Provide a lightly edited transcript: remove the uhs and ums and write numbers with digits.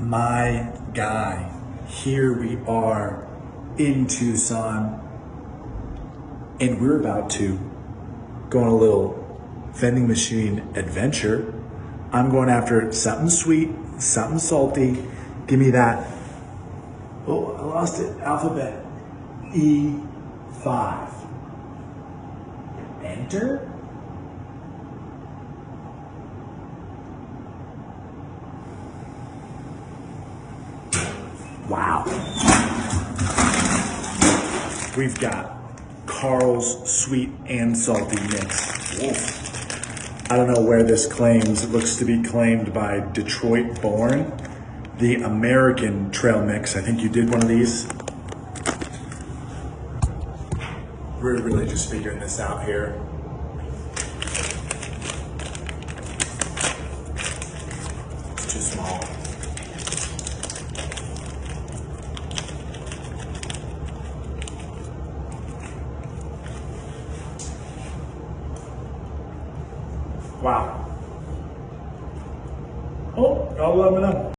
my guy. Here we are in Tucson, and we're about to go on a little vending machine adventure. I'm going after something sweet, something salty. Give me that. Oh, I lost it. Alphabet E5. Enter. Wow. We've got Carl's sweet and salty mix. Whoa. I don't know where this claims. It looks to be claimed by Detroit Born. The American trail mix. I think you did one of these. We're really just figuring this out here. It's too small. Wow. Oh, y'all let me know.